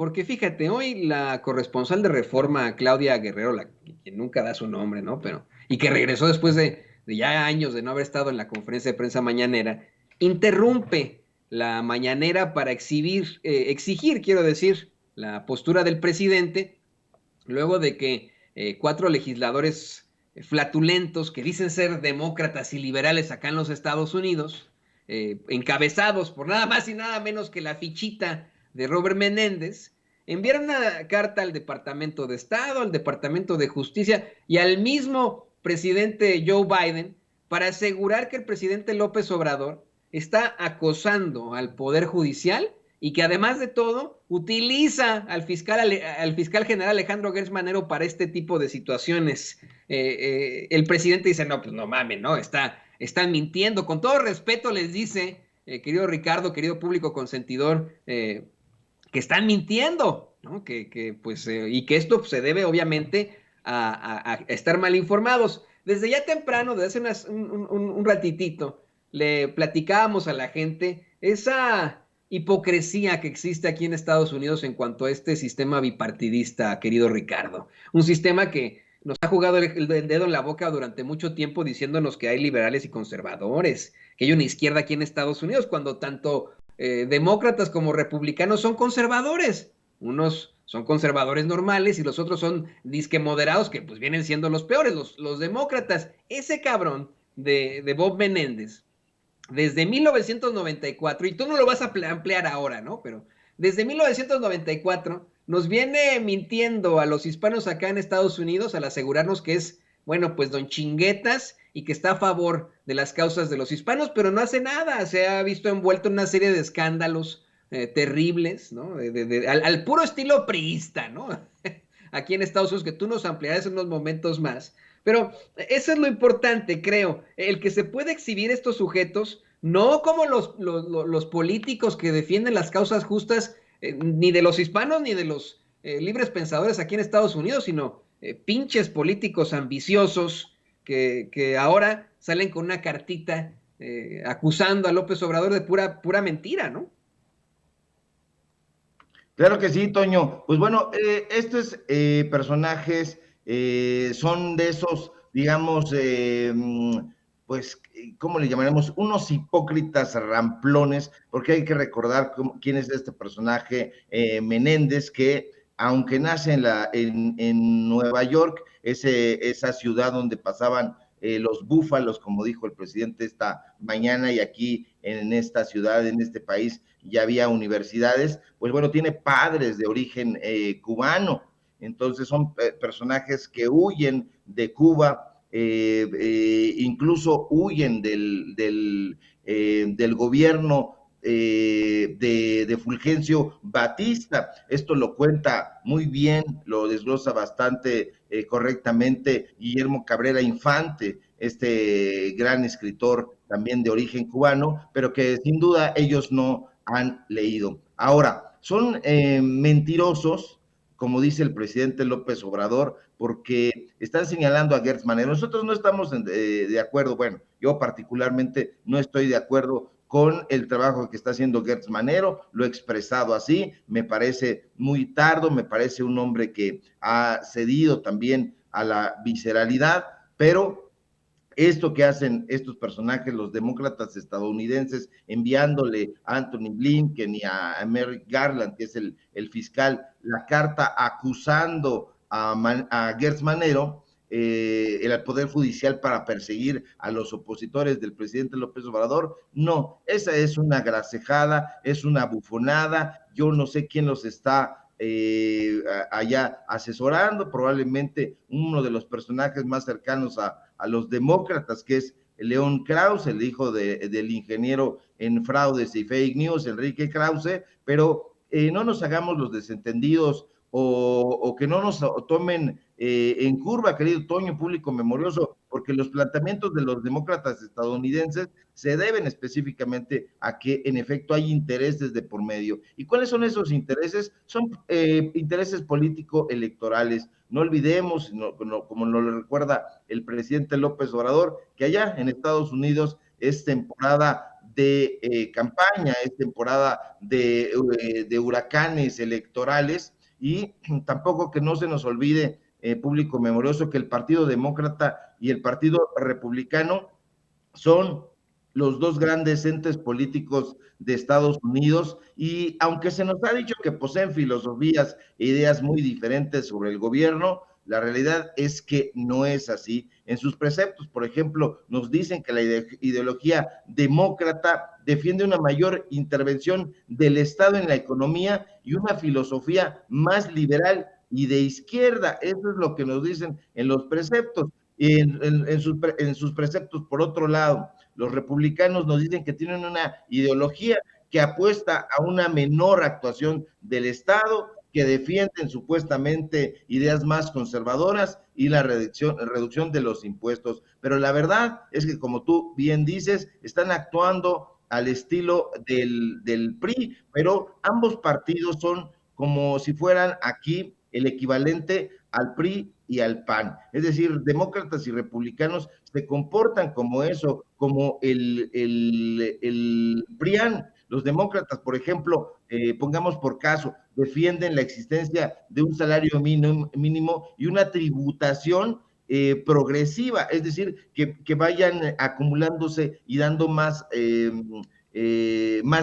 Porque fíjate, hoy la corresponsal de Reforma, Claudia Guerrero, quien nunca da su nombre, ¿no? Pero, y que regresó después de ya años de no haber estado en la conferencia de prensa mañanera, interrumpe la mañanera para exigir, quiero decir, la postura del presidente, luego de que cuatro legisladores flatulentos que dicen ser demócratas y liberales acá en los Estados Unidos, encabezados por nada más y nada menos que la fichita de Robert Menéndez, enviaron una carta al Departamento de Estado, al Departamento de Justicia y al mismo presidente Joe Biden para asegurar que el presidente López Obrador está acosando al Poder Judicial y que además de todo utiliza al fiscal general Alejandro Gertz Manero para este tipo de situaciones. El presidente dice, no, pues no mames, no, están mintiendo. Con todo respeto les dice, querido Ricardo, querido público consentidor, que están mintiendo, ¿no? Pues, y que esto se debe obviamente a estar mal informados. Desde ya temprano, desde hace un ratitito, le platicábamos a la gente esa hipocresía que existe aquí en Estados Unidos en cuanto a este sistema bipartidista, querido Ricardo. Un sistema que nos ha jugado el dedo en la boca durante mucho tiempo diciéndonos que hay liberales y conservadores, que hay una izquierda aquí en Estados Unidos, cuando tanto demócratas como republicanos son conservadores. Unos son conservadores normales y los otros son disque moderados, que pues vienen siendo los peores, los demócratas. Ese cabrón de Bob Menéndez, desde 1994, y tú no lo vas a ampliar ahora, ¿no? Pero desde 1994 nos viene mintiendo a los hispanos acá en Estados Unidos al asegurarnos que es, bueno, pues don Chinguetas y que está a favor de las causas de los hispanos, pero no hace nada, se ha visto envuelto en una serie de escándalos terribles, ¿no? Al puro estilo priista, ¿no? Aquí en Estados Unidos, que tú nos ampliarás en unos momentos más. Pero eso es lo importante, creo, el que se puede exhibir estos sujetos, no como los políticos que defienden las causas justas, ni de los hispanos ni de los libres pensadores aquí en Estados Unidos, sino pinches políticos ambiciosos que ahora salen con una cartita acusando a López Obrador de pura mentira, ¿no? Claro que sí, Toño. Pues bueno, estos personajes son de esos, digamos, pues, ¿cómo le llamaremos? Unos hipócritas ramplones, porque hay que recordar quién es este personaje Menéndez, que aunque nace en Nueva York, esa ciudad donde pasaban los búfalos, como dijo el presidente esta mañana, y aquí en esta ciudad, en este país, ya había universidades, pues bueno, tiene padres de origen cubano, entonces son personajes que huyen de Cuba, incluso huyen del gobierno de Fulgencio Batista. Esto lo cuenta muy bien, lo desglosa bastante correctamente Guillermo Cabrera Infante, este gran escritor también de origen cubano, pero que sin duda ellos no han leído. Ahora, son mentirosos, como dice el presidente López Obrador, porque están señalando a Gertz Manero. Nosotros no estamos de acuerdo, bueno, yo particularmente no estoy de acuerdo con el trabajo que está haciendo Gertz Manero, lo he expresado así, me parece muy tardo, me parece un hombre que ha cedido también a la visceralidad, pero esto que hacen estos personajes, los demócratas estadounidenses, enviándole a Anthony Blinken y a Merrick Garland, que es el fiscal, la carta acusando a Gertz Manero, el Poder Judicial para perseguir a los opositores del presidente López Obrador. No, esa es una gracejada, es una bufonada. Yo no sé quién los está allá asesorando, probablemente uno de los personajes más cercanos a los demócratas, que es León Krause, el hijo del ingeniero en fraudes y fake news, Enrique Krause, pero no nos hagamos los desentendidos o que no nos tomen en curva, querido Toño, público memorioso, porque los planteamientos de los demócratas estadounidenses se deben específicamente a que en efecto hay intereses de por medio. ¿Y cuáles son esos intereses? Son intereses político-electorales. No olvidemos, como nos lo recuerda el presidente López Obrador, que allá en Estados Unidos es temporada de campaña, es temporada de huracanes electorales y tampoco que no se nos olvide, público memorioso, que el Partido Demócrata y el Partido Republicano son los dos grandes entes políticos de Estados Unidos y aunque se nos ha dicho que poseen filosofías e ideas muy diferentes sobre el gobierno, la realidad es que no es así. En sus preceptos, por ejemplo, nos dicen que la ideología demócrata defiende una mayor intervención del Estado en la economía y una filosofía más liberal y de izquierda. Eso es lo que nos dicen en los preceptos. En sus preceptos, por otro lado, los republicanos nos dicen que tienen una ideología que apuesta a una menor actuación del Estado, que defienden supuestamente ideas más conservadoras y la reducción de los impuestos. Pero la verdad es que, como tú bien dices, están actuando al estilo del PRI, pero ambos partidos son como si fueran aquí el equivalente al PRI y al PAN. Es decir, demócratas y republicanos se comportan como eso, como el PRIAN. Los demócratas, por ejemplo, pongamos por caso, defienden la existencia de un salario mínimo y una tributación progresiva, es decir, que vayan acumulándose y dando más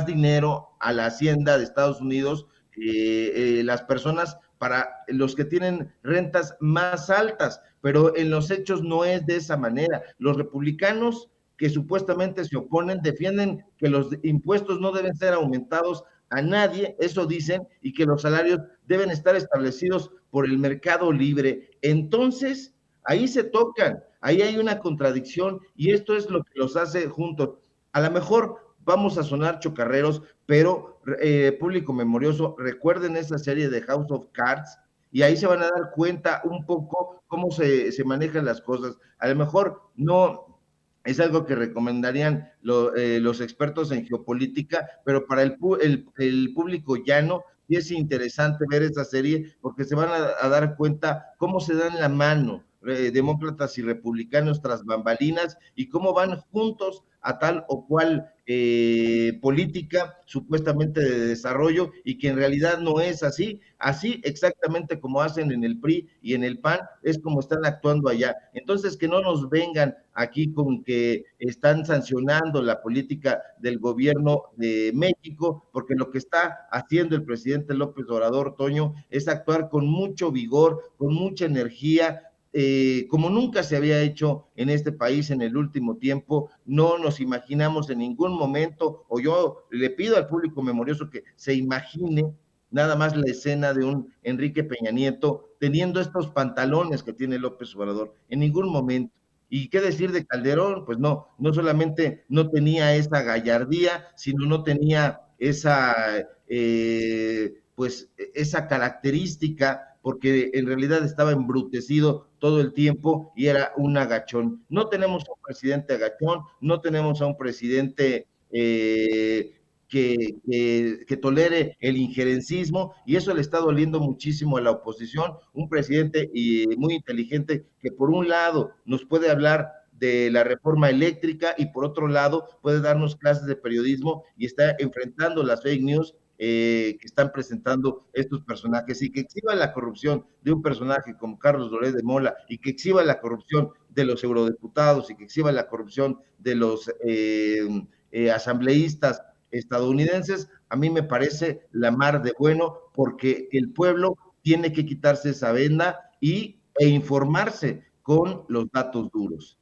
dinero a la hacienda de Estados Unidos, las personas para los que tienen rentas más altas, pero en los hechos no es de esa manera. Los republicanos que supuestamente se oponen defienden que los impuestos no deben ser aumentados a nadie, eso dicen, y que los salarios deben estar establecidos por el mercado libre. Entonces, ahí se tocan, ahí hay una contradicción y esto es lo que los hace juntos. A lo mejor vamos a sonar chocarreros, pero público memorioso, recuerden esa serie de House of Cards y ahí se van a dar cuenta un poco cómo se manejan las cosas. A lo mejor no es algo que recomendarían los expertos en geopolítica, pero para el público llano sí es interesante ver esa serie porque se van a dar cuenta cómo se dan la mano demócratas y republicanos tras bambalinas y cómo van juntos a tal o cual política supuestamente de desarrollo y que en realidad no es así. Así exactamente como hacen en el PRI y en el PAN, es como están actuando allá. Entonces, que no nos vengan aquí con que están sancionando la política del gobierno de México, porque lo que está haciendo el presidente López Obrador, Toño, es actuar con mucho vigor, con mucha energía, como nunca se había hecho en este país en el último tiempo. No nos imaginamos en ningún momento, o yo le pido al público memorioso que se imagine nada más la escena de un Enrique Peña Nieto teniendo estos pantalones que tiene López Obrador, en ningún momento. ¿Y qué decir de Calderón? Pues no solamente no tenía esa gallardía, sino no tenía esa característica, porque en realidad estaba embrutecido todo el tiempo y era un agachón. No tenemos a un presidente agachón, no tenemos a un presidente que tolere el injerencismo y eso le está doliendo muchísimo a la oposición, un presidente muy inteligente que por un lado nos puede hablar de la reforma eléctrica y por otro lado puede darnos clases de periodismo y está enfrentando las fake news que están presentando estos personajes y que exhiba la corrupción de un personaje como Carlos Loret de Mola y que exhiba la corrupción de los eurodiputados y que exhiba la corrupción de los asambleístas estadounidenses, a mí me parece la mar de bueno, porque el pueblo tiene que quitarse esa venda e informarse con los datos duros.